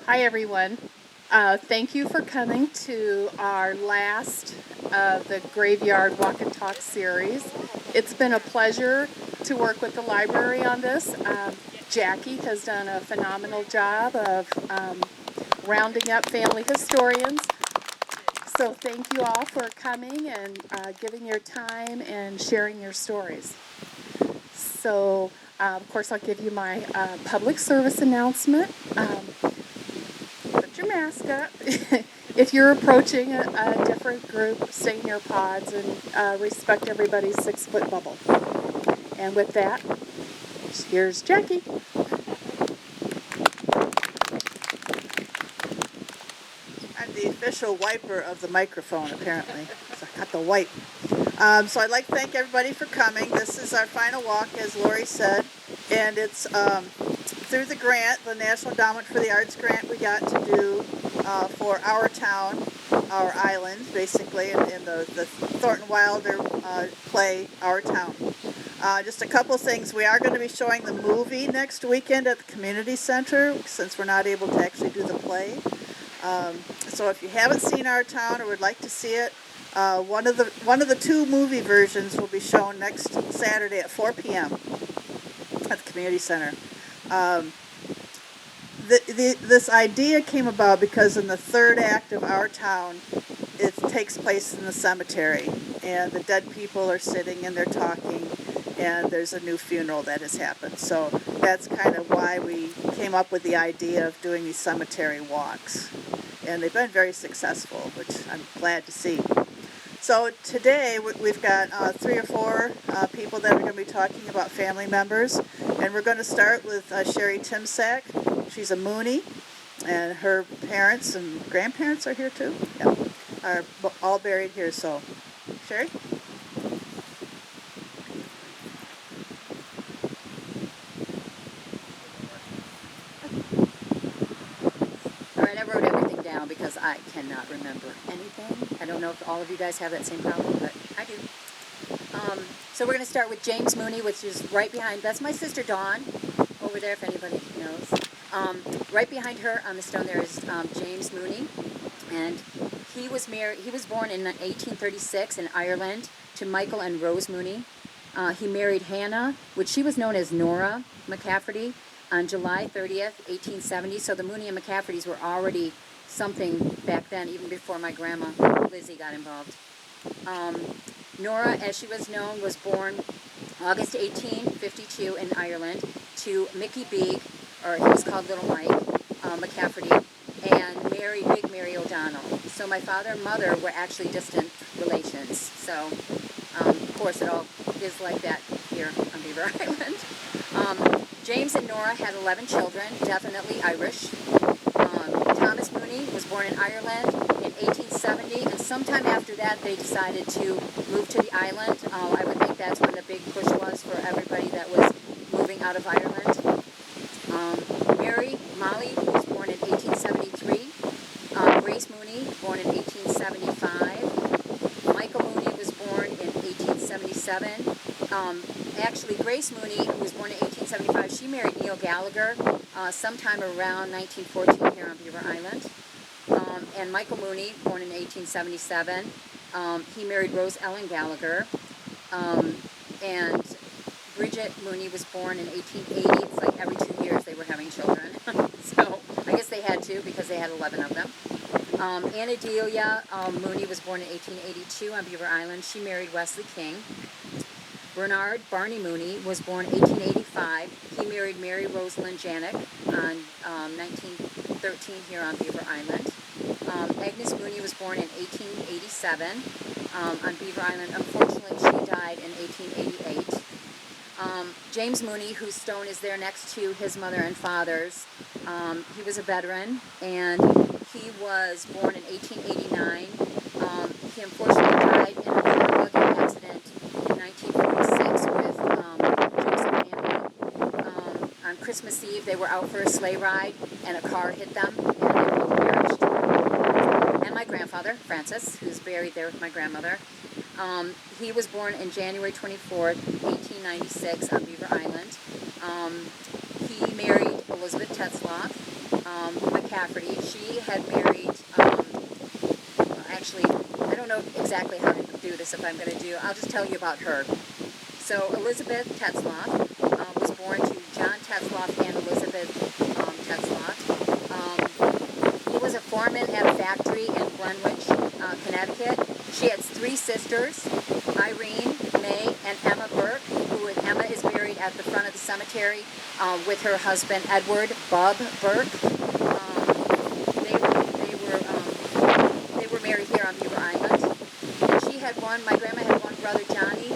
Hi, everyone. Thank you for coming to our last of the Graveyard Walk and Talk series. It's been a pleasure to work with the library on this. Jackie has done a phenomenal job of rounding up family historians. So thank you all for coming and giving your time and sharing your stories. So, of course, I'll give you my public service announcement. Put your mask up. If you're approaching a different group, stay in your pods and respect everybody's 6 foot bubble. And with that, here's Jackie. I'm the official wiper of the microphone, apparently. So I got the wipe. So I'd like to thank everybody for coming. This is our final walk, as Lori said, and it's through the grant, the National Endowment for the Arts grant we got to do for our town, our island, basically, in the Thornton Wilder play, Our Town. Just a couple things. We are going to be showing the movie next weekend at the community center, since we're not able to actually do the play. So if you haven't seen Our Town or would like to see it, one of the two movie versions will be shown next Saturday at 4 p.m. at the community center. This idea came about because in the third act of Our Town, it takes place in the cemetery, and the dead people are sitting and they're talking, and there's a new funeral that has happened. So that's kind of why we came up with the idea of doing these cemetery walks. And they've been very successful, which I'm glad to see. So today we've got 3 or 4 people that are going to be talking about family members. And we're going to start with Sherry Timsack. She's a Mooney, and her parents and grandparents are here too. Yeah, are all buried here. So, Sherry? All right, I wrote everything down because I cannot remember anything. I don't know if all of you guys have that same problem, but I do. So we're going to start with James Mooney, which is right behind. That's my sister Dawn, over there, if anybody knows. Right behind her on the stone there is James Mooney, and he was married. He was born in 1836 in Ireland to Michael and Rose Mooney. He married Hannah, which she was known as Nora McCafferty, on July 30th, 1870. So the Mooney and McCaffertys were already something back then, even before my grandma Lizzie got involved. Nora, as she was known, was born August 1852 in Ireland to Mickey Beag, or he was called Little Mike McCafferty, and Big Mary O'Donnell. So my father and mother were actually distant relations. So, of course, it all is like that here on Beaver Island. James and Nora had 11 children, definitely Irish. Thomas Mooney was born in Ireland in 1870, and sometime after that they decided to move to the island. I would think that's when the big push was for everybody that was moving out of Ireland. Mary Molly was born in 1873. Grace Mooney, born in 1875. Michael Mooney was born in 1877. Actually, Grace Mooney, who was born in 1875, she married Neil Gallagher sometime around 1914 here on Beaver Island. And Michael Mooney, born in 1877, he married Rose Ellen Gallagher. And Bridget Mooney was born in 1880. It's like every 2 years they were having children. So I guess they had to because they had 11 of them. Anna Delia Mooney was born in 1882 on Beaver Island. She married Wesley King. Bernard Barney Mooney was born 1885. He married Mary Rosalind Janik on 1913 here on Beaver Island. Agnes Mooney was born in 1887 on Beaver Island. Unfortunately, she died in 1888. James Mooney, whose stone is there next to his mother and father's, he was a veteran, and he was born in 1889. He unfortunately died in a buggy accident in 1946 with Joseph Hamlin. On Christmas Eve, they were out for a sleigh ride, and a car hit them, and they both perished. And my grandfather, Francis, who's buried there with my grandmother, he was born in January 24th, 1896 on Beaver Island. he married Elizabeth Tetzlaff McCafferty. She had married, actually, I don't know exactly how to do this if I'm going to do, I'll just tell you about her. So Elizabeth Tetzlaff was born to John Tetzlaff and Elizabeth Tetzlaff. He was a foreman at a factory in Glenwich, Connecticut. She had 3 sisters, Irene, May, and Emma Burke, who Emma is buried at the front of the cemetery with her husband Edward Bub Burke. They were married here on Beaver Island. And she had my grandma had one brother, Johnny,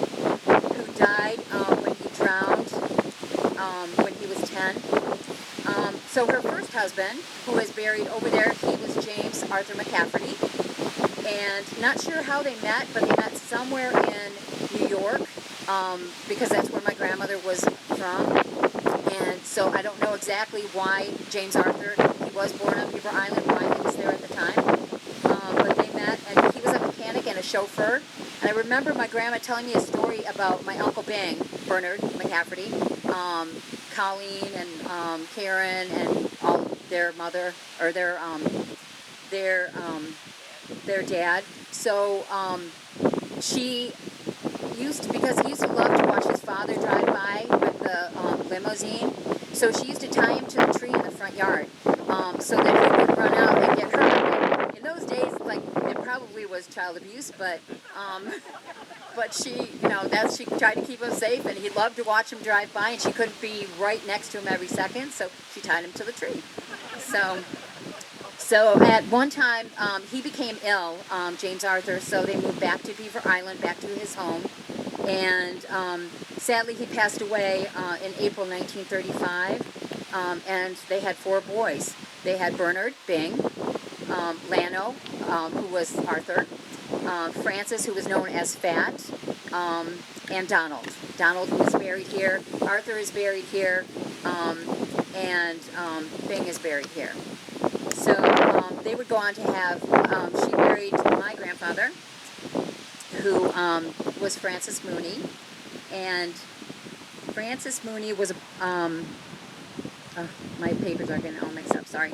who died when he drowned when he was 10. So her first husband, who is buried over there, he was James Arthur McCafferty. And not sure how they met, but they met somewhere in New York, because that's where my grandmother was from. And so I don't know exactly why James Arthur, he was born on Beaver Island, why he was there at the time. But they met, and he was a mechanic and a chauffeur. And I remember my grandma telling me a story about my Uncle Bing, Bernard McCafferty, Colleen and Karen and all their mother, or their dad. So she used to, because he used to love to watch his father drive by with the limousine, so she used to tie him to the tree in the front yard so that he would run out and get hurt. In those days, like, it probably was child abuse, but she, she tried to keep him safe, and he loved to watch him drive by, and she couldn't be right next to him every second, so she tied him to the tree. So at one time, he became ill, James Arthur, so they moved back to Beaver Island, back to his home. And sadly, he passed away in April 1935, and they had 4 boys. They had Bernard Bing, Lano, who was Arthur, Francis, who was known as Fat, and Donald. Donald, who is buried here. Arthur is buried here, and Bing is buried here. So they would go on to have, she married my grandfather, who was Francis Mooney, and Francis Mooney was, my papers are getting all mixed up, sorry.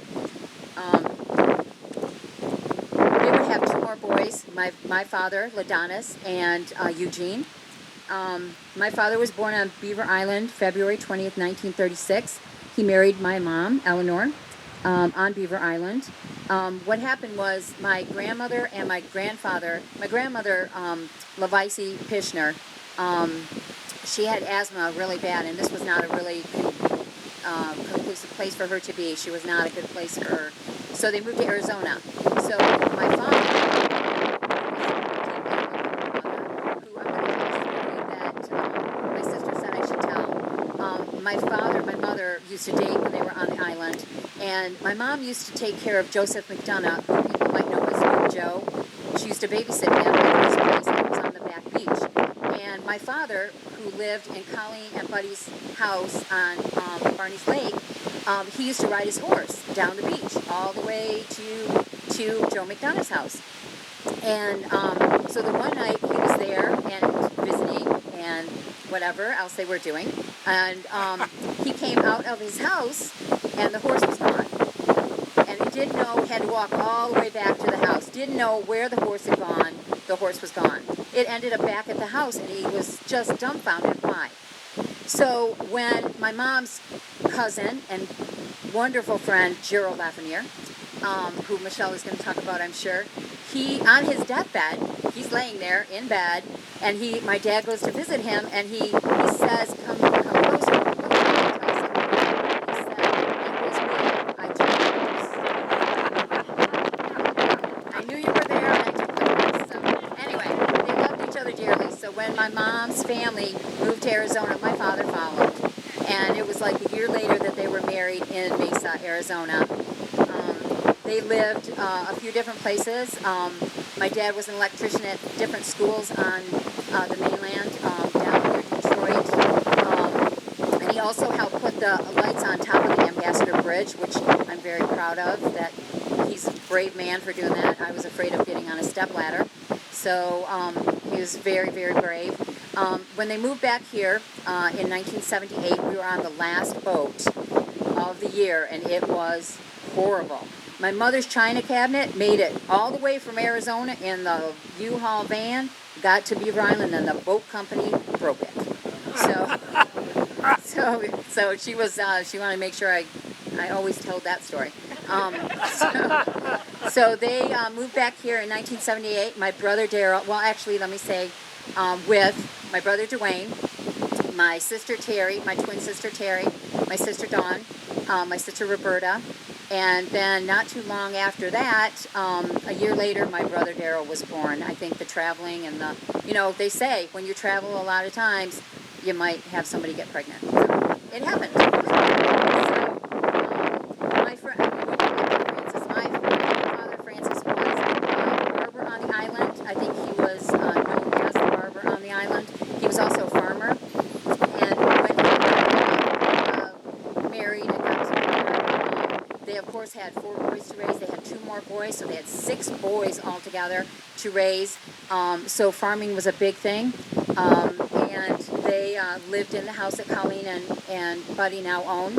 They would have 2 more boys, my father, Ladonis, and Eugene. My father was born on Beaver Island, February 20th, 1936. He married my mom, Eleanor, on Beaver Island. What happened was my grandmother and my grandfather, my grandmother, Levice Pishner, she had asthma really bad, and this was not a really conclusive place for her to be. She was not a good place for her. So they moved to Arizona. So my father, who I'm going to tell a story that my sister said I should tell. My mother used to date when they were on the island, and my mom used to take care of Joseph McDonough, who people might know as Big Joe. She used to babysit him at his place, and it was on the back beach. And my father, who lived in Colleen and Buddy's house on Barney's Lake, he used to ride his horse down the beach all the way to Joe McDonough's house. And so the one night he was there and visiting and whatever else they were doing, and he came out of his house and the horse was gone. And he didn't know, had to walk all the way back to the house, didn't know where the horse had gone, the horse was gone. It ended up back at the house, and he was just dumbfounded why. So when my mom's cousin and wonderful friend, Gerald Lafreniere, who Michelle is going to talk about, I'm sure, he, on his deathbed, he's laying there in bed, and my dad goes to visit him, and he says, come closer, look at me, he said, it was me, I took the horse. I knew you were there, and I took the horse. So anyway, they loved each other dearly, so when my mom's family moved to Arizona, my father followed, and it was like a year later that they were married in Mesa, Arizona. They lived a few different places. My dad was an electrician at different schools on the mainland down near Detroit. And he also helped put the lights on top of the Ambassador Bridge, which I'm very proud of, that he's a brave man for doing that. I was afraid of getting on a stepladder. So he was very, very brave. When they moved back here in 1978, we were on the last boat. of the year, and it was horrible. My mother's china cabinet made it all the way from Arizona in the U-Haul van, got to Beaver Island, and the boat company broke it. So, so she was, she wanted to make sure I always told that story. So they moved back here in 1978. My brother Daryl, well, actually, let me say, with my brother Dwayne, my sister Terry, my twin sister Terry, my sister Dawn, my sister Roberta, and then not too long after that, a year later, my brother Daryl was born. I think the traveling and the, you know, they say when you travel a lot of times, you might have somebody get pregnant. So it happened. My friend, Francis, my grandfather Francis was a barber on the island. I think he was known as the barber on the island. He was also a farmer. And when he married and got to they of course had 4 boys to raise. They had 2 more boys, so they had 6 boys altogether to raise. So farming was a big thing. And they lived in the house that Colleen and Buddy now own.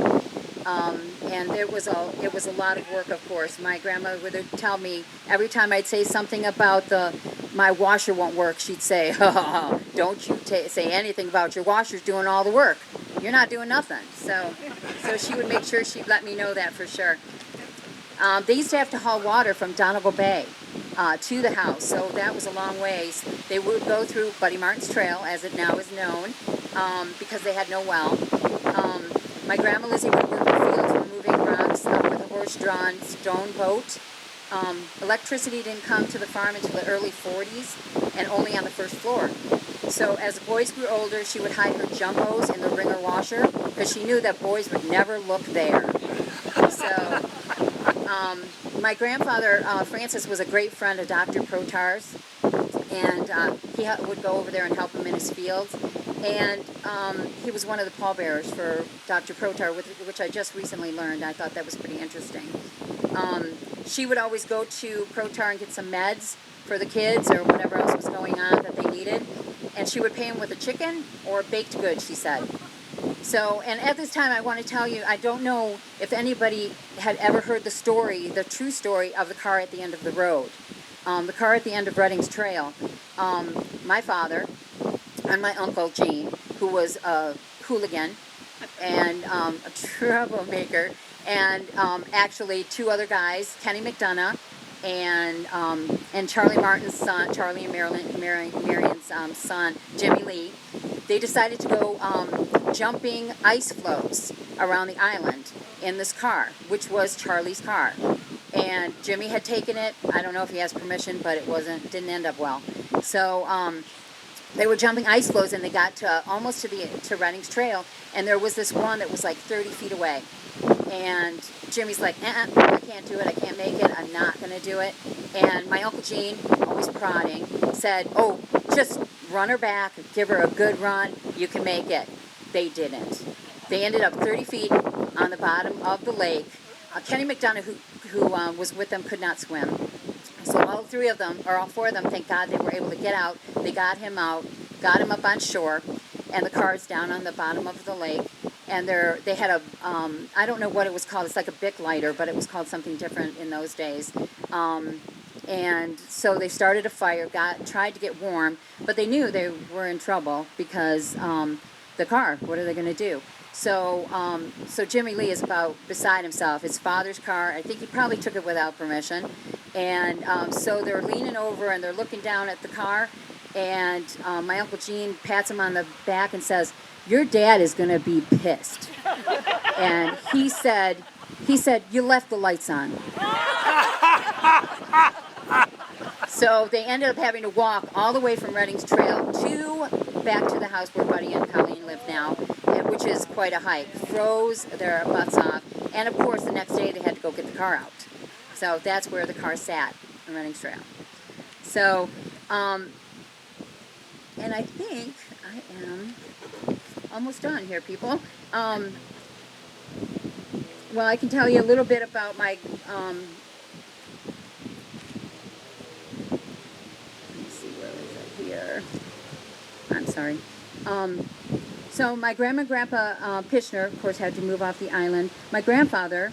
And it was a lot of work, of course. My grandmother would tell me every time I'd say something about my washer won't work, she'd say, oh, don't you say anything about your washer's doing all the work. You're not doing nothing. So she would make sure she'd let me know that for sure. They used to have to haul water from Donegal Bay to the house, so that was a long ways. They would go through Buddy Martin's Trail, as it now is known, because they had no well. My grandma Lizzie would work the fields removing rocks with a horse-drawn stone boat. Electricity didn't come to the farm until the early 40s, and only on the first floor. So as the boys grew older, she would hide her jumbos in the wringer washer, because she knew that boys would never look there. So my grandfather, Francis, was a great friend of Dr. Protar's, and he would go over there and help him in his fields. And he was one of the pallbearers for Dr. Protar, which I just recently learned. I thought that was pretty interesting. She would always go to Protar and get some meds for the kids or whatever else was going on that they needed. And she would pay him with a chicken or baked goods, she said. So, and at this time, I want to tell you, I don't know if anybody had ever heard the story, the true story of the car at the end of the road. The car at the end of Redding's Trail. My father and my uncle, Gene, who was a hooligan and a troublemaker, and actually 2 other guys, Kenny McDonough and Charlie Martin's son, Charlie and Marion's son, Jimmy Lee. They decided to go jumping ice floes around the island in this car, which was Charlie's car. And Jimmy had taken it. I don't know if he has permission, but it didn't end up well. So they were jumping ice floes, and they got almost to Redding's Trail, and there was this one that was like 30 feet away. And Jimmy's like, I can't do it. I can't make it. I'm not going to do it. And my Uncle Gene, always prodding, said, oh, just run her back, give her a good run. You can make it. They didn't. They ended up 30 feet on the bottom of the lake. Kenny McDonough, who was with them, could not swim. So all 4 of them, thank God, they were able to get out. They got him out, got him up on shore, and the car's down on the bottom of the lake. And they had I don't know what it was called. It's like a Bic lighter, but it was called something different in those days. And so they started a fire, tried to get warm, but they knew they were in trouble because the car, what are they going to do? So Jimmy Lee is about beside himself. His father's car, I think he probably took it without permission. And so they're leaning over and they're looking down at the car. And my Uncle Gene pats him on the back and says, your dad is going to be pissed. And he said, you left the lights on. So they ended up having to walk all the way from Redding's Trail back to the house where Buddy and Colleen live now, which is quite a hike. Froze their butts off. And of course, the next day they had to go get the car out. So that's where the car sat on Redding's Trail. So, and I think I am almost done here, people. Well, I can tell you a little bit about my, let me see, where is it here? I'm sorry. So my grandma and grandpa Pishner, of course, had to move off the island. My grandfather,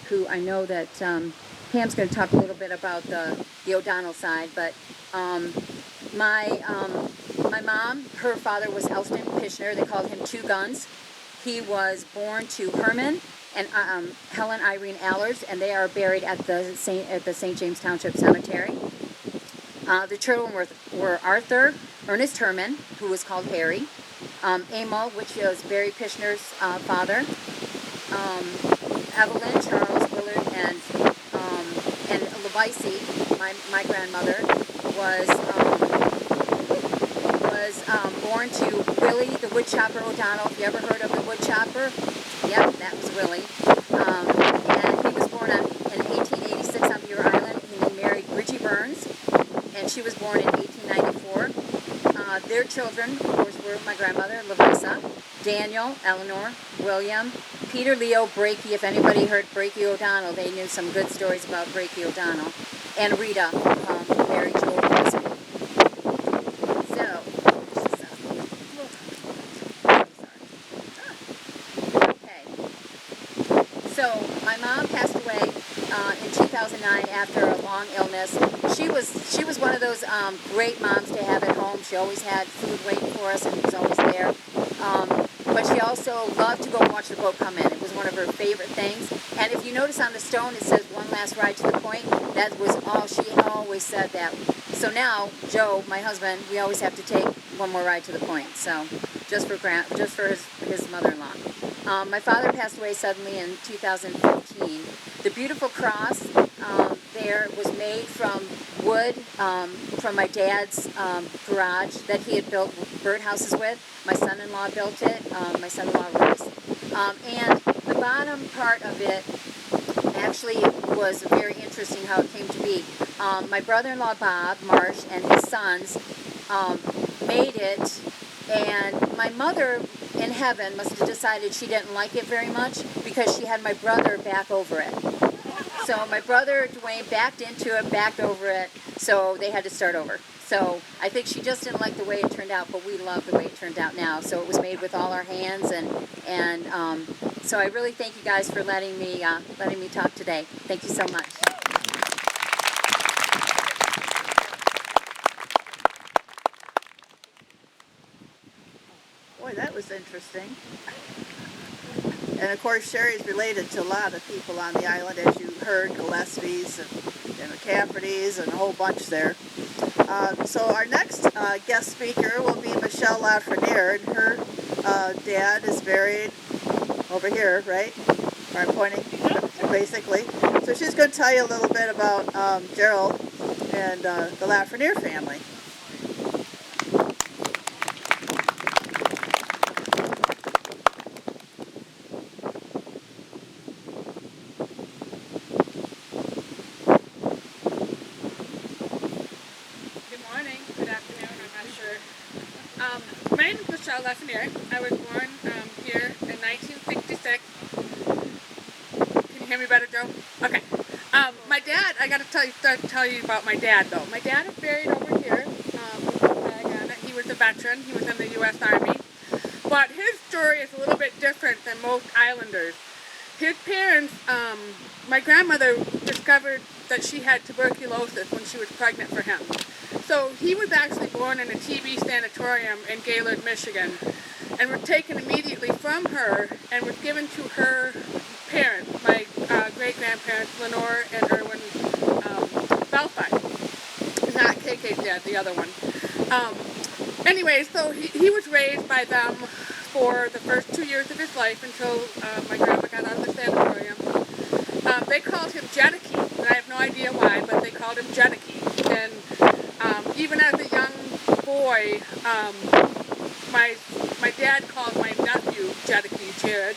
who I know that Pam's going to talk a little bit about the O'Donnell side, but my mom, her father was Elston Pishner. They called him Two Guns. He was born to Herman and Helen Irene Allers, and they are buried at the St. James Township Cemetery. The children were Arthur Ernest Herman, who was called Harry, Emil, which was Barry Pishner's father, Evelyn, Charles, Willard, and Levice, my grandmother, was born to Willie the Woodchopper O'Donnell. If you ever heard of the Woodchopper, yep, that was Willie. And he was born in 1886 on Beaver Island. He married Bridgie Burns, and she was born in 1894. Their children, of course, were my grandmother, Lavisa, Daniel, Eleanor, William, Peter, Leo, Breaky. If anybody heard Breaky O'Donnell, they knew some good stories about Breaky O'Donnell. And Rita, married to Old Wilson. So my mom passed away in 2009 after a long illness. She was one of those great moms to have at home. She always had food waiting for us and was always there. But she also loved to go and watch the boat come in. It was one of her favorite things. And if you notice on the stone, it says one last ride to the point. That was all she always said that. So now, Joe, my husband, we always have to take one more ride to the point. So just for his mother-in-law. My father passed away suddenly in 2015. The beautiful cross there was made from wood from my dad's garage that he had built birdhouses with. My son-in-law built it, my son-in-law Royce. And the bottom part of it actually was very interesting how it came to be. My brother-in-law Bob Marsh and his sons made it, and my mother in heaven must have decided she didn't like it very much because she had my brother back over it. So my brother Dwayne backed into it, backed over it, so they had to start over. So I think she just didn't like the way it turned out, but we love the way it turned out now. So it was made with all our hands, and so I really thank you guys for letting me talk today. Thank you so much. Boy, that was interesting. And of course, Sherry's related to a lot of people on the island, as you heard, Gillespie's and McCafferty's and a whole bunch there. So our next guest speaker will be Michelle Lafreniere, and her dad is buried over here, right? Where I'm pointing, basically. So she's going to tell you a little bit about Gerald and the Lafreniere family. My name is Michelle Lafreniere. I was born here in 1966. Can you hear me better, Joe? Okay. My dad, I got to tell you about my dad, though. My dad is buried over here. Again, he was a veteran. He was in the U.S. Army. But his story is a little bit different than most islanders. His parents, my grandmother discovered that she had tuberculosis when she was pregnant for him. So he was actually born in a TB sanatorium in Gaylord, Michigan, and was taken immediately from her and was given to her parents, my great-grandparents, Lenore and Erwin Belfi. Not KK's dad, the other one. Anyway, so he was raised by them for the first 2 years of his life until my grandma got out of the sanatorium. They called him Jedicke, and I have no idea why, but they called him Jedicke. And even as a young boy, my dad called my nephew Jedicke, Jared,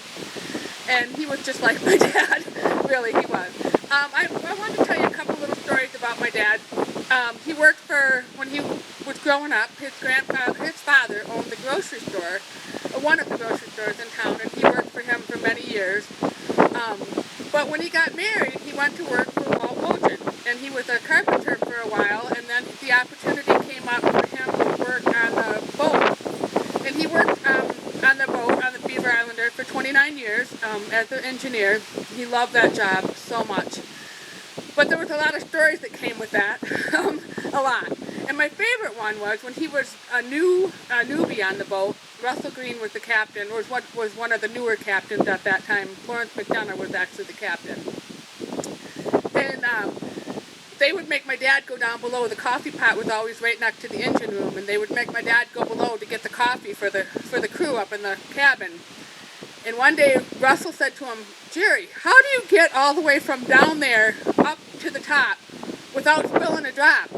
and he was just like my dad. Really, he was. I want to tell you a couple little stories about my dad. He worked when he was growing up, his father owned the grocery store, one of the grocery stores in town, and he worked for him for many years. But when he got married, he went to work for Walt Wojan, and he was a carpenter for a while, and then the opportunity came up for him to work on a boat. And he worked on the boat, on the Beaver Islander for 29 years as an engineer. He loved that job so much. But there was a lot of stories that came with that, a lot. And my favorite one was when he was a newbie on the boat. Russell Green was the captain, was one of the newer captains at that time. Lawrence McDonough was actually the captain. And they would make my dad go down below. The coffee pot was always right next to the engine room, and they would make my dad go below to get the coffee for the crew up in the cabin. And one day, Russell said to him, "Jerry, how do you get all the way from down there up to the top without spilling a drop?"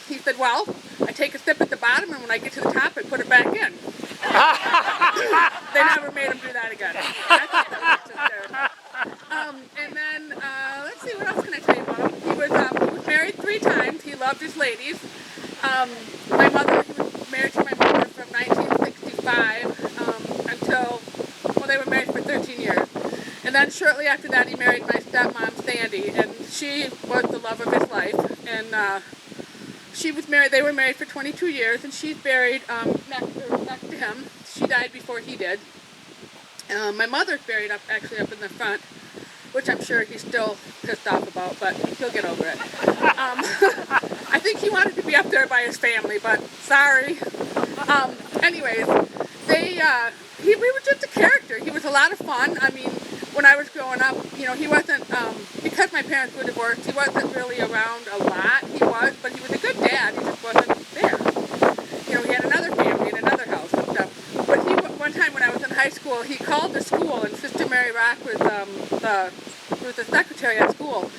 He said, "Well, I take a sip at the bottom, and when I get to the top, I put it back in." They never made him do that again. I thought that was hysterical. And then, let's see, what else can I tell you about him? He was married 3 times. He loved his ladies. He was married to my mother from 1965 until, well, they were married for 13 years. And then shortly after that, he married my stepmom, Sandy, and she was the love of his life. And they were married for 22 years, and she's buried next to him. She died before he did. My mother's buried actually up in the front, which I'm sure he's still pissed off about, but he'll get over it. I think he wanted to be up there by his family, but sorry. Anyways, he was just a character. He was a lot of fun. I mean, when I was growing up, he wasn't, because my parents were divorced, he wasn't really around a lot. He was, but he was a good dad. He just wasn't there. He had another family and another house and stuff. But one time when I was in high school, he called the school, and Sister Mary Rock was the secretary at school,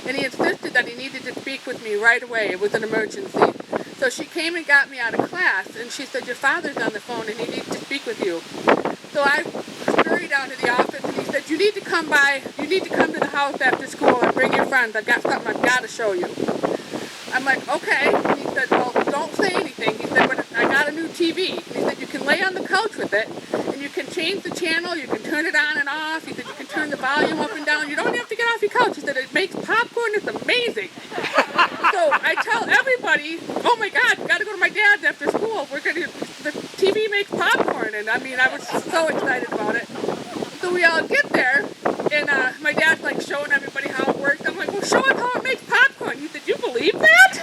and he insisted that he needed to speak with me right away. It was an emergency. So she came and got me out of class, and she said, "Your father's on the phone, and he needs to speak with you." So I scurried down to the office, and he said, you need to come to the house after school and bring your friends. I've got something I've got to show you. I'm like, okay. And he said, well, don't say anything. He said, but I got a new TV. And he said, you can lay on the couch with it, and you can change the channel, you can turn it on and off. He said, you can turn the volume up and down. You don't have to get off your couch. He said, it makes popcorn. It's amazing. So I tell everybody, oh my God, got to go to my dad's after school. The TV makes popcorn. And I mean, I was so excited about it. So we all get there, and my dad's like showing everybody how it works. I'm like, well, show us how it makes popcorn. He said, you believe that?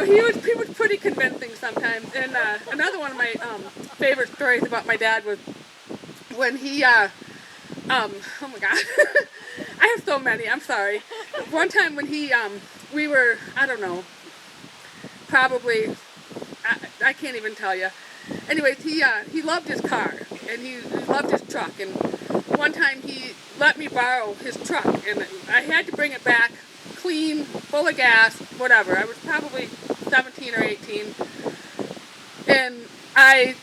He was pretty convincing sometimes. And another one of my favorite stories about my dad was when he, oh my God, I have so many, I'm sorry. One time when we were, I don't know, probably, I can't even tell you. Anyways, he loved his car, and he loved his truck, and one time he let me borrow his truck, and I had to bring it back clean, full of gas, whatever. I was probably 17 or 18, and I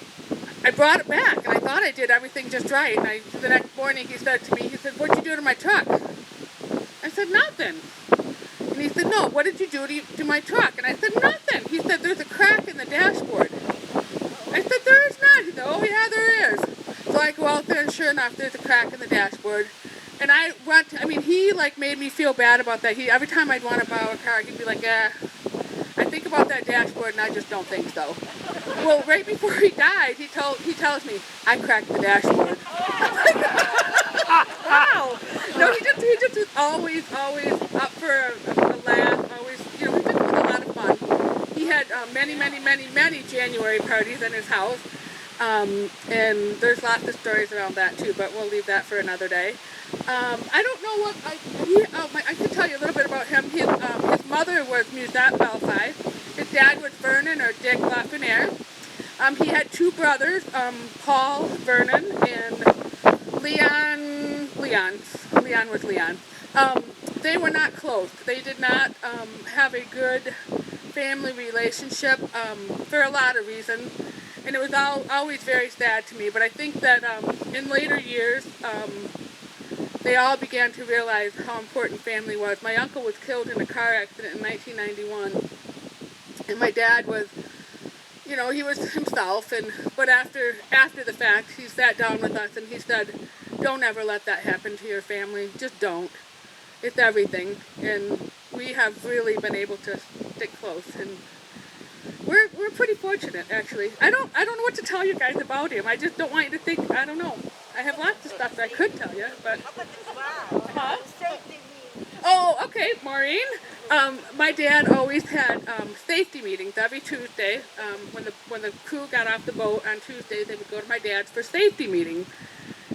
brought it back, and I thought I did everything just right, and the next morning he said to me, what'd you do to my truck? I said, nothing. And he said, no, what did you do to my truck? And I said, nothing. He said, there's a crack in the dashboard. I said, there is not. He said, oh yeah, there is. So I go out there, and sure enough, there's a crack in the dashboard. And he made me feel bad about that. Every time I'd want to borrow a car, he'd be like, I think about that dashboard, and I just don't think so. Well, right before he died, he tells me, I cracked the dashboard. Wow. No, he just was always up for a laugh. Always, he just was a lot of fun. He had many January parties in his house, and there's lots of stories around that too. But we'll leave that for another day. I don't know what I can tell you a little bit about him. His mother was Musette Belfi. His dad was Vernon or Dick Lafreniere. He had 2 brothers, Paul Vernon and Leon. Leon was Leon. They were not close. They did not have a good family relationship for a lot of reasons, and it was always very sad to me. But I think that in later years, they all began to realize how important family was. My uncle was killed in a car accident in 1991, and my dad was, he was himself. But after the fact, he sat down with us and he said, don't ever let that happen to your family. Just don't. It's everything. And we have really been able to stick close. And we're we're pretty fortunate, actually. I don't know what to tell you guys about him. I just don't want you to think. I don't know. I have lots of stuff that I could tell you, but. Huh? Oh, okay, Maureen. My dad always had safety meetings every Tuesday. When the crew got off the boat on Tuesday, they would go to my dad's for safety meeting.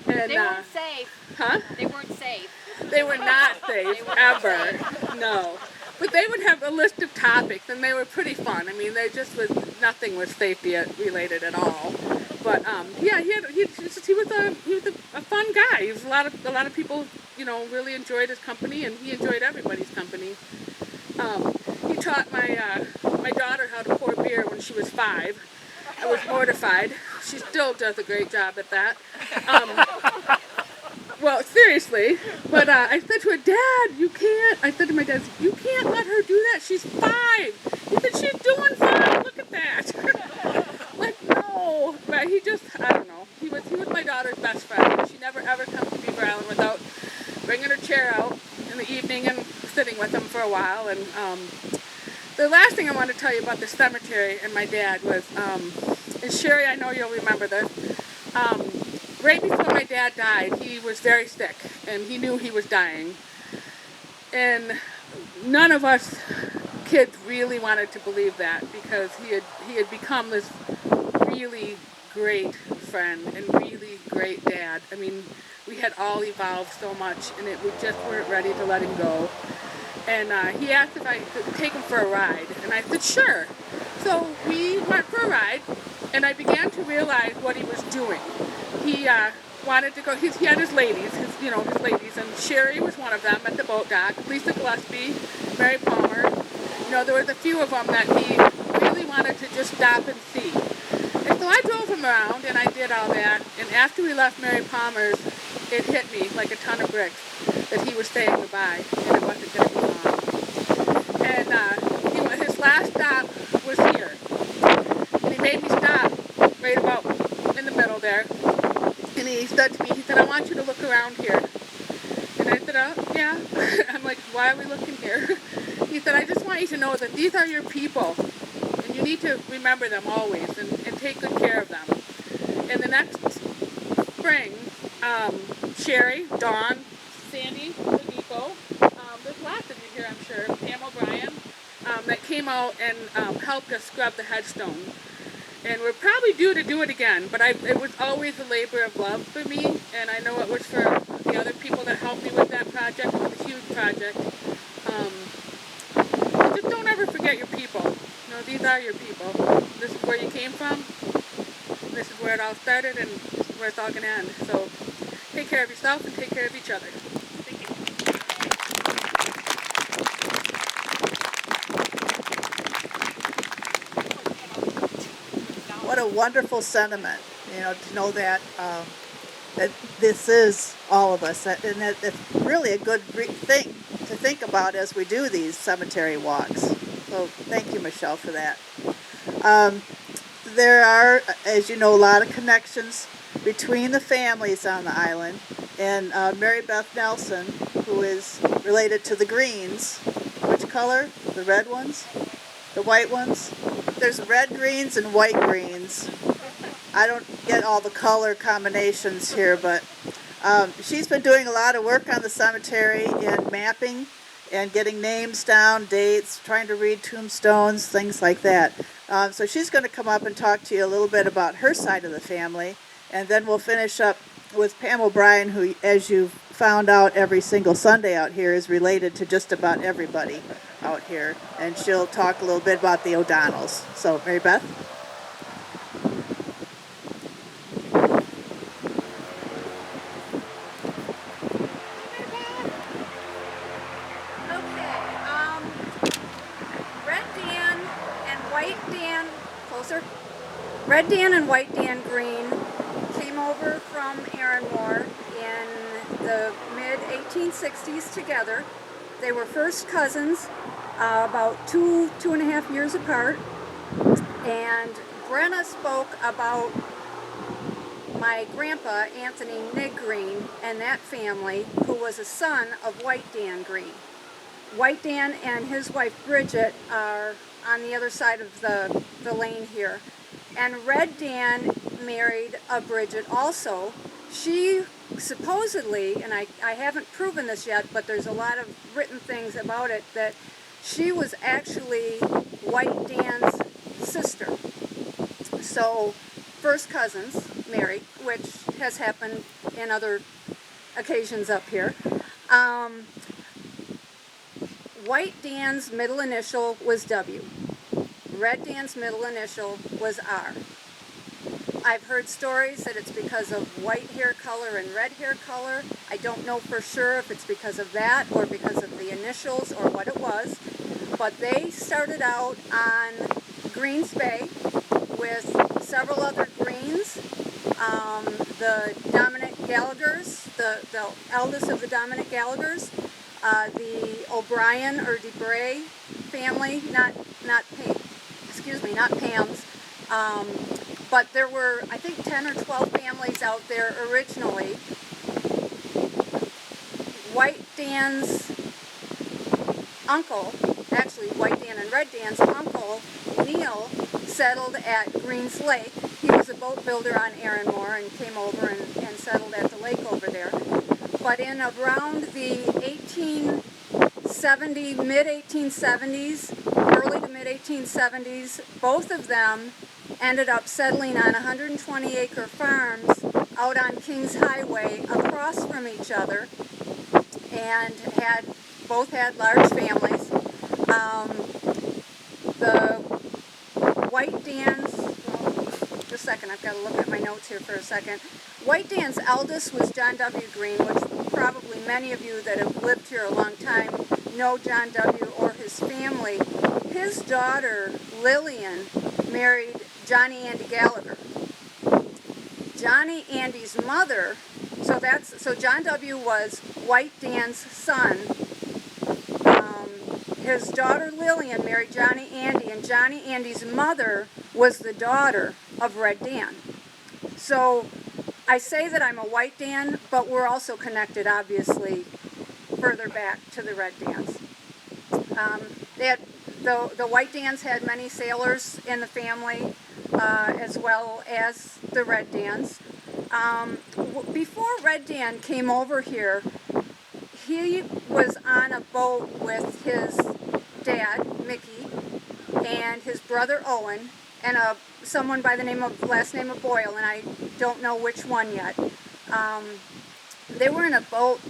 And They weren't safe. huh? They weren't safe. They were not safe They were not ever. No. But they would have a list of topics, and they were pretty fun. I mean, they just was nothing was safety related at all. But yeah, he was a fun guy. He was a lot of people, you know, really enjoyed his company, and he enjoyed everybody's company. He taught my daughter how to pour beer when she was 5. I was mortified. She still does a great job at that. Well, seriously, but I said to her, Dad, you can't. I said to my dad, you can't let her do that. She's 5. He said, she's doing fine. Look at that. Like, no. But he just, I don't know. He was my daughter's best friend. She never ever comes to Beaver Island without bringing her chair out in the evening and sitting with him for a while. And the last thing I want to tell you about the cemetery and my dad was, and Sherry, I know you'll remember this. Right before my dad died, he was very sick, and he knew he was dying. And none of us kids really wanted to believe that, because he had become this really great friend and really great dad. I mean, we had all evolved so much, and we just weren't ready to let him go. And he asked if I could take him for a ride, and I said, sure. So we went for a ride, and I began to realize what he was doing. He wanted to go. He had his ladies, and Sherry was one of them at the boat dock. Lisa Gillespie, Mary Palmer. You know, there was a few of them that he really wanted to just stop and see. And so I drove him around, and I did all that. And after we left Mary Palmer's, it hit me like a ton of bricks that he was saying goodbye, and it wasn't going to be long. And his last stop was here, and he made me stop right about in the middle there. And he said to me, he said, I want you to look around here. And I said, oh, yeah. I'm like, why are we looking here? He said, I just want you to know that these are your people. And you need to remember them always and take good care of them. And the next spring, Sherry, Dawn, Sandy, Nico, there's lots of you here, I'm sure, Pam O'Brien, that came out and helped us scrub the headstone. And we're probably due to do it again, but it was always a labor of love for me, and I know it was for the other people that helped me with that project. It was a huge project. Just don't ever forget your people. You know, these are your people. This is where you came from. This is where it all started, and this is where it's all going to end. So take care of yourself and take care of each other. Thank you. What a wonderful sentiment, you know, to know that that this is all of us, and that it's really a good thing to think about as we do these cemetery walks. So thank you, Michelle, for that. There are, as you know, a lot of connections between the families on the island, and Mary Beth Nelson, who is related to the Greens. Which color? The red ones? The white ones? There's red greens and white greens. I don't get all the color combinations here, but she's been doing a lot of work on the cemetery in mapping and getting names down, dates, trying to read tombstones, things like that. So she's going to come up and talk to you a little bit about her side of the family, and then we'll finish up with Pam O'Brien, who, as you found out every single Sunday out here, is related to just about everybody out here, and she'll talk a little bit about the O'Donnells. So, Mary Beth? Red Dan and White Dan Green came over from Aaronmore in the mid-1860s together. They were first cousins, about two and a half years apart. And Brenna spoke about my grandpa, Anthony Nig Green, and that family, who was a son of White Dan Green. White Dan and his wife Bridget are on the other side of the lane here. And Red Dan married a Bridget also. She supposedly, and I haven't proven this yet, but there's a lot of written things about it, that she was actually White Dan's sister. So, first cousins married, which has happened in other occasions up here. White Dan's middle initial was W. Red Dan's middle initial was R. I've heard stories that it's because of white hair color and red hair color. I don't know for sure if it's because of that or because of the initials or what it was. But they started out on Greens Bay with several other Greens. The Dominic Gallaghers, the eldest of the Dominic Gallaghers, the O'Brien or DeBray family, not Pam's. But there were, I think, 10 or 12 families out there originally. White Dan's uncle, actually White Dan and Red Dan's uncle, Neil, settled at Greens Lake. He was a boat builder on Aaronmore and came over and settled at the lake over there. But in around the mid-1870s, early to mid-1870s, both of them ended up settling on 120-acre farms out on Kings Highway across from each other, and both had large families. The White Dan's, just a second, I've got to look at my notes here for a second. White Dan's eldest was John W. Green, which probably many of you that have lived here a long time know John W. or his family. His daughter, Lillian, married Johnny Andy Gallagher. Johnny Andy's mother, so John W. was White Dan's son. His daughter Lillian married Johnny Andy, and Johnny Andy's mother was the daughter of Red Dan. So I say that I'm a White Dan, but we're also connected, obviously, further back to the Red Dans. The White Dans had many sailors in the family, as well as the Red Dans. Before Red Dan came over here, he was on a boat with his dad, Mickey, and his brother Owen, and someone by the last name of Boyle, and I don't know which one yet. They were in a boat,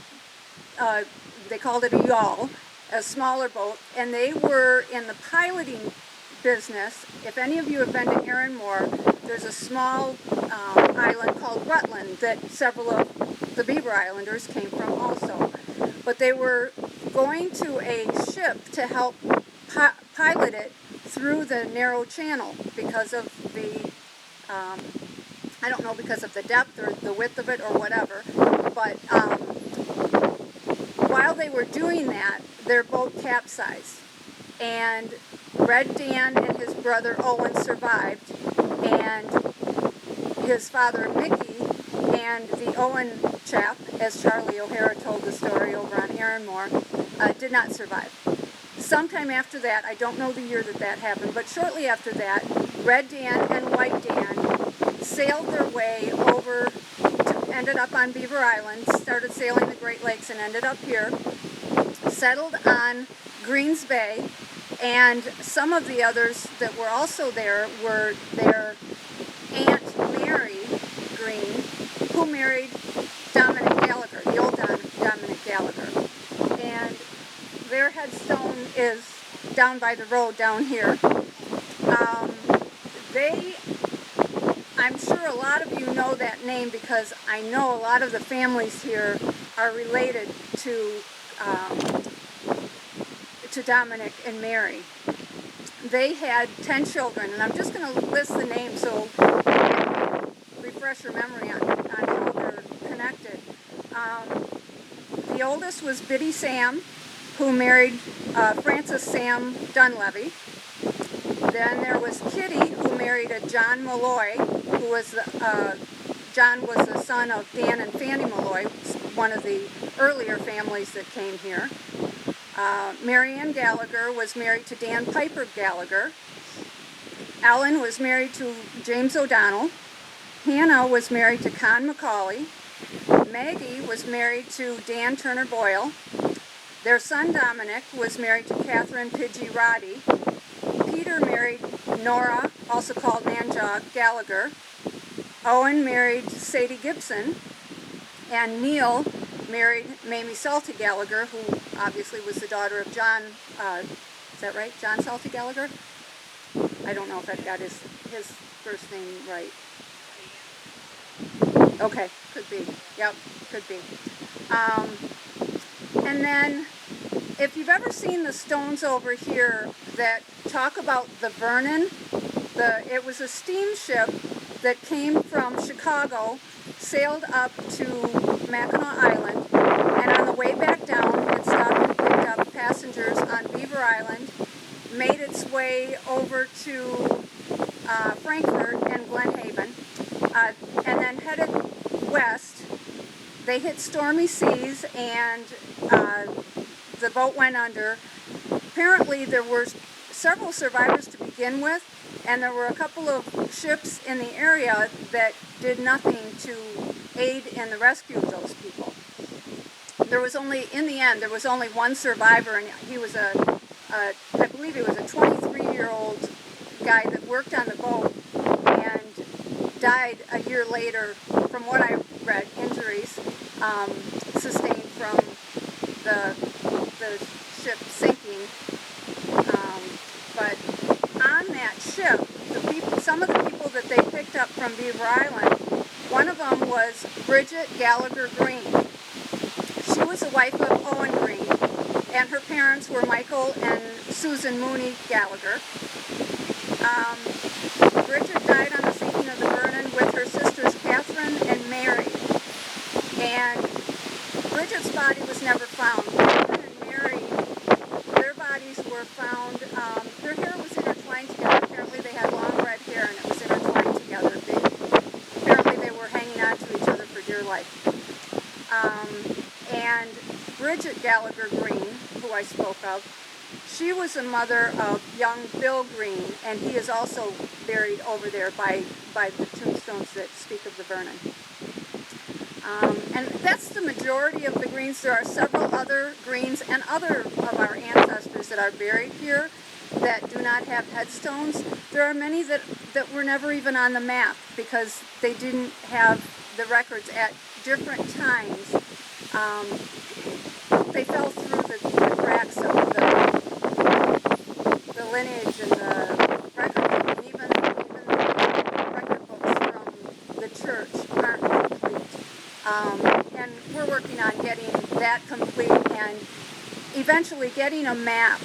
they called it a yawl, a smaller boat, and they were in the piloting business. If any of you have been to Aaronmore, there's a small island called Rutland that several of the Beaver Islanders came from also. But they were going to a ship to help pilot it through the narrow channel because of the, I don't know, because of the depth or the width of it or whatever. But while they were doing that, their boat capsized. And Red Dan and his brother Owen survived, and his father Mickey and the Owen chap, as Charlie O'Hara told the story over on Aaronmore, did not survive. Sometime after that, I don't know the year that happened, but shortly after that, Red Dan and White Dan sailed their way over, ended up on Beaver Island, started sailing the Great Lakes and ended up here, settled on Greens Bay, and some of the others that were also there were their Aunt Mary Green, who married Dominic Gallagher, the old Dominic Gallagher. And their headstone is down by the road down here. I'm sure a lot of you know that name because I know a lot of the families here are related to Dominic and Mary. They had 10 children, and I'm just going to list the names so refresh your memory on how they're connected. The oldest was Biddy Sam, who married Francis Sam Dunlevy. Then there was Kitty, who married a John Malloy, who was John was the son of Dan and Fanny Malloy, one of the earlier families that came here. Mary Ann Gallagher was married to Dan Piper Gallagher. Ellen was married to James O'Donnell. Hannah was married to Con McCauley. Maggie was married to Dan Turner Boyle. Their son Dominic was married to Catherine Pidgey Roddy. Peter married Nora, also called Nanjog Gallagher. Owen married Sadie Gibson. And Neil married Mamie Salty Gallagher, who obviously was the daughter of John, is that right? John Salty Gallagher? I don't know if I've got his first name right. Okay, could be. Yep, could be. And then, if you've ever seen the stones over here that talk about the Vernon, it was a steamship that came from Chicago, sailed up to Mackinac Island, and on the way back down, it stopped and picked up passengers on Beaver Island, made its way over to Frankfurt and Glen Haven, and then headed west. They hit stormy seas, and the boat went under. Apparently, there were several survivors to begin with, and there were a couple of ships in the area that did nothing to aid in the rescue of those people. There was only, in the end, there was only one survivor, and he was I believe he was a 23-year-old guy that worked on the boat and died a year later, from what I read, injuries sustained from the ship sinking. But on that ship, some of the people that they picked up from Beaver Island, one of them was Bridget Gallagher Green. She was the wife of Owen Green, and her parents were Michael and Susan Mooney Gallagher. Bridget died on the sinking of the Vernon with her sisters Catherine and Mary. And Bridget's body was never found. Catherine and Mary, their bodies were found, their hair was intertwined together. Apparently they had long red hair and it was intertwined together. Apparently they were hanging on to each other for dear life. And Bridget Gallagher Green, who I spoke of, she was the mother of young Bill Green, and he is also buried over there by the tombstones that speak of the Vernon. And that's the majority of the Greens. There are several other Greens and other of our ancestors that are buried here that do not have headstones. There are many that were never even on the map because they didn't have the records at different times. They fell through the cracks of the lineage and the record, and even the record books from the church aren't complete. And we're working on getting that complete and eventually getting a map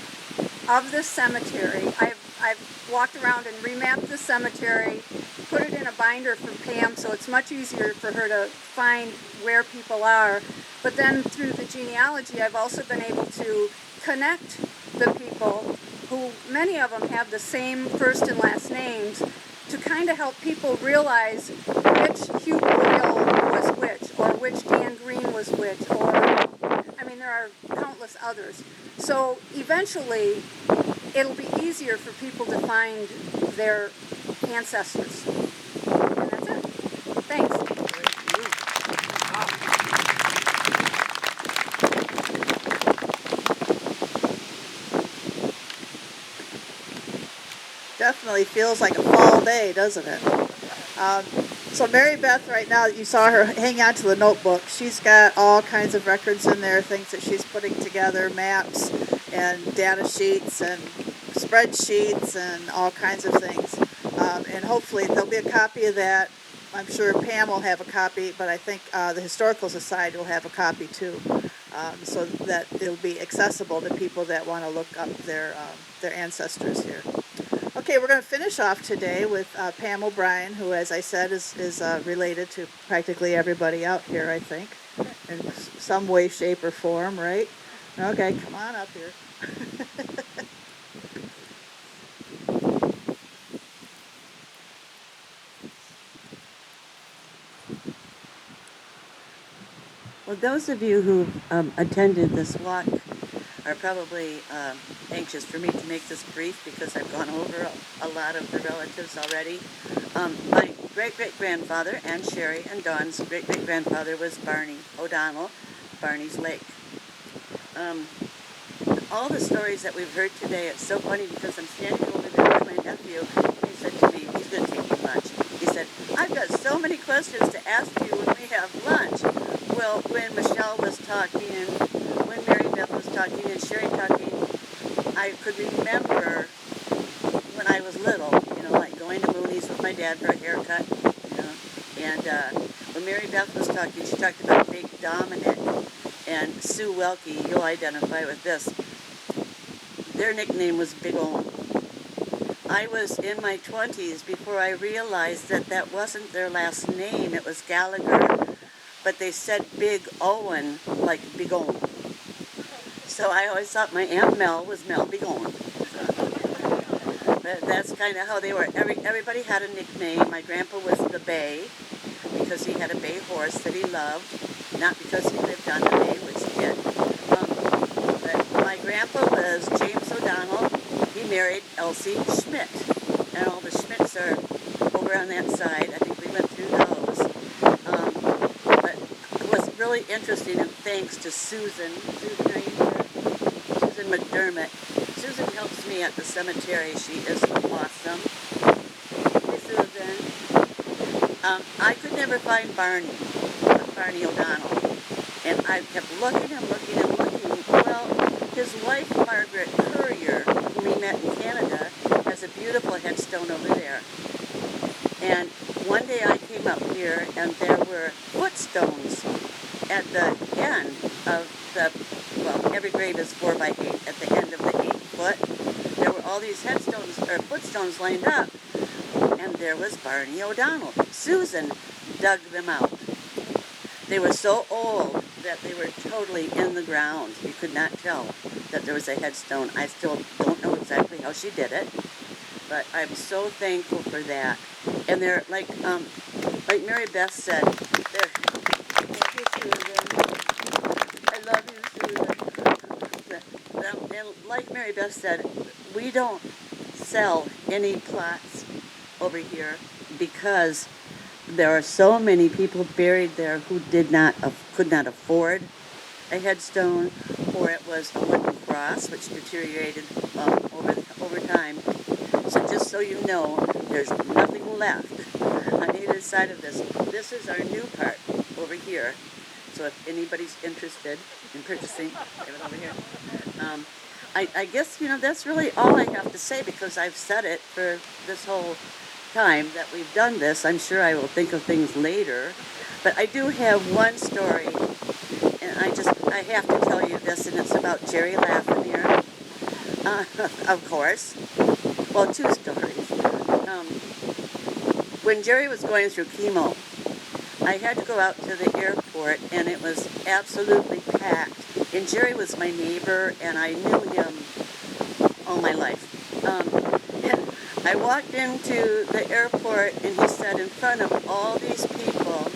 of the cemetery. I've walked around and remapped the cemetery, put it in a binder for Pam so it's much easier for her to find where people are. But then through the genealogy, I've also been able to connect the people who, many of them have the same first and last names, to kind of help people realize which Hugh Boyle was which, or which Dan Green was which, or, I mean, there are countless others. So eventually, it'll be easier for people to find their ancestors. And that's it. Thanks. Definitely feels like a fall day, doesn't it? So Mary Beth, right now, you saw her hang on to the notebook. She's got all kinds of records in there, things that she's putting together, maps and data sheets and spreadsheets and all kinds of things. And hopefully there'll be a copy of that. I'm sure Pam will have a copy, but I think the Historical Society will have a copy too, so that it'll be accessible to people that want to look up their ancestors here. Okay, we're going to finish off today with Pam O'Brien, who, as I said, is related to practically everybody out here, I think, in some way, shape, or form, right? Okay, come on up here. Well, those of you who attended this walk are probably anxious for me to make this brief because I've gone over a lot of the relatives already. My great-great-grandfather and Sherry and Dawn's great-great-grandfather was Barney O'Donnell, Barney's Lake. All the stories that we've heard today, it's so funny because I'm standing over there with my nephew. He said to me, he's going to take me lunch. He said, I've got so many questions to ask you when we have lunch. Well, when Michelle was talking, when Mary Beth was talking, and Sherry talking, I could remember when I was little, like going to Mooney's with my dad for a haircut, and when Mary Beth was talking, she talked about Big Dominic and Sue Welke. You'll identify with this. Their nickname was Big Owen. I was in my 20s before I realized that that wasn't their last name. It was Gallagher, but they said Big Owen, like Big Owen. So I always thought my Aunt Mel was Mel Big Owen. But that's kind of how they were. Everybody had a nickname. My grandpa was the Bay because he had a bay horse that he loved, not because he lived on the bay, which he did. But my grandpa was James O'Donnell. He married Elsie Schmidt, and all the Schmidts are over on that side. I think we went through those. But it was really interesting, and thanks to Susan. Susan, are you here? Susan McDermott. Susan helps me at the cemetery. She is awesome. Hey, Susan. I could never find Barney O'Donnell, and I kept looking and looking and looking. Well, his wife, Margaret Currier, whom he met in Canada, has a beautiful headstone over there. And one day I came up here, and there were footstones at the end of every grave is 4 by 8. At the end of the 8 foot, there were all these headstones or footstones lined up, and there was Barney O'Donnell. Susan dug them out. They were so old that they were totally in the ground. You could not tell that there was a headstone. I still don't know exactly how she did it, but I'm so thankful for that. And they're like Mary Beth said, they're, thank you, Susan. I love you, Susan. And like Mary Beth said, we don't sell any plots over here because there are so many people buried there who could not afford a headstone, or it was a wooden cross which deteriorated over time. So just so you know, there's nothing left on either side of this. This is our new part over here. So if anybody's interested in purchasing, give it over here. I guess, that's really all I have to say because I've said it for this whole time that we've done this. I'm sure I will think of things later. But I do have one story, and I have to tell you this, and it's about Jerry Lafreniere, of course. Well, two stories. When Jerry was going through chemo, I had to go out to the airport, and it was absolutely packed. And Jerry was my neighbor, and I knew him all my life. And I walked into the airport, and he said in front of all these people,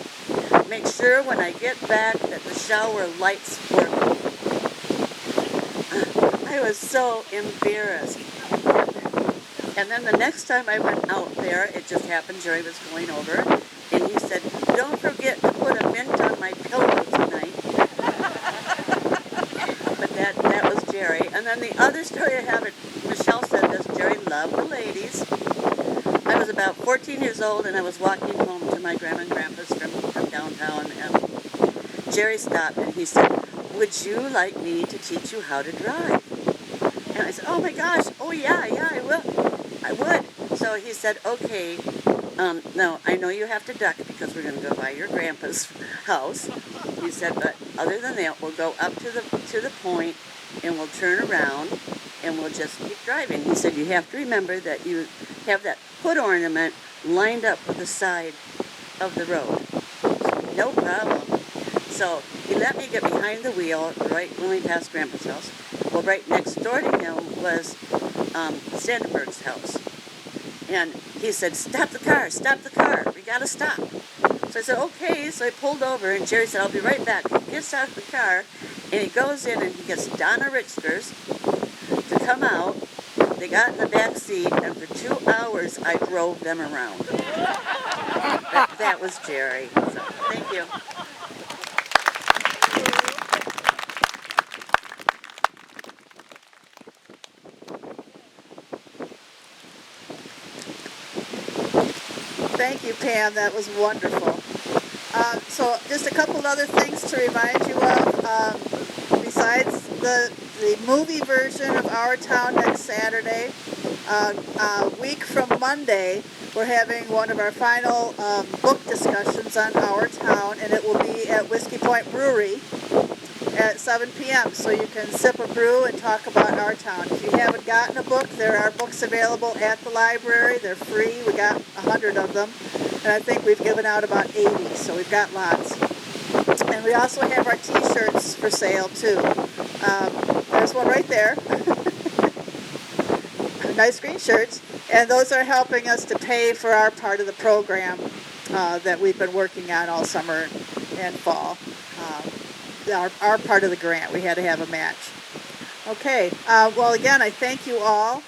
make sure when I get back that the shower lights work. I was so embarrassed. And then the next time I went out there, it just happened, Jerry was going over, and he said, don't forget to put a mint on my pillow tonight. But that was Jerry. And then the other story I have, Michelle said this, Jerry loved the ladies. I was about 14 years old, and I was walking home to my grandma and grandpa's from downtown, and Jerry stopped, and he said, would you like me to teach you how to drive? And I said, oh my gosh, oh yeah, I will. I would. So he said, okay, no, I know you have to duck because we're going to go by your grandpa's house. He said, but other than that, we'll go up to the point, and we'll turn around, and we'll just keep driving. He said, you have to remember that you have that foot ornament lined up with the side of the road. No problem. So he let me get behind the wheel right when we passed Grandpa's house. Well, right next door to him was Sandberg's house. And he said, stop the car, we gotta stop. So I said, okay, so I pulled over, and Jerry said, I'll be right back. He gets out of the car, And he goes in and he gets Donna Richters to come out. They got in the back seat, and for 2 hours I drove them around. That was Jerry. So, thank you. Thank you, Pam. That was wonderful. So just a couple other things to remind you of. Besides the movie version of Our Town next Saturday, a week from Monday, we're having one of our final book discussions on Our Town, and it will be at Whiskey Point Brewery at 7 p.m. So you can sip a brew and talk about Our Town. If you haven't gotten a book, there are books available at the library. They're free. We got 100 of them, and I think we've given out about 80, so we've got lots. And we also have our t-shirts for sale too. There's one right there. Nice green shirts, and those are helping us to pay for our part of the program that we've been working on all summer and fall. Our part of the grant. We had to have a match. Okay, well again, I thank you all.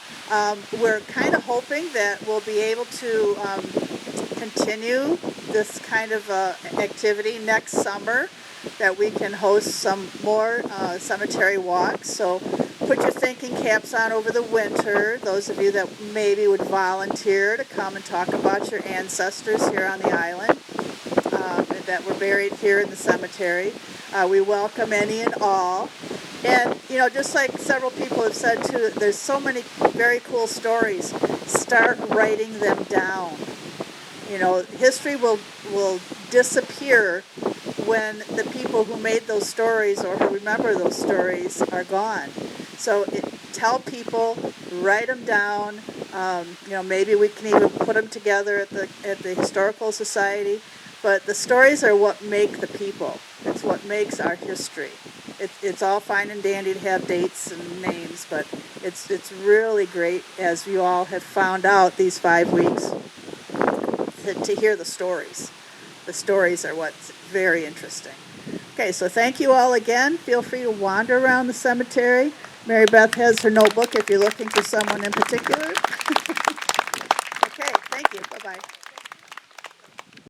We're kind of hoping that we'll be able to continue this kind of activity next summer, that we can host some more cemetery walks. So put your thinking caps on over the winter, those of you that maybe would volunteer to come and talk about your ancestors here on the island that were buried here in the cemetery. We welcome any and all. And, you know, just like several people have said too, there's so many very cool stories. Start writing them down. You know, history will disappear when the people who made those stories or who remember those stories are gone. So tell people, write them down. You know, maybe we can even put them together at the Historical Society. But the stories are what make the people. It's what makes our history. It's all fine and dandy to have dates and names, but it's really great, as you all have found out these 5 weeks, to hear the stories. The stories are what's very interesting. Okay, so thank you all again. Feel free to wander around the cemetery. Mary Beth has her notebook if you're looking for someone in particular. Okay, thank you. Bye-bye.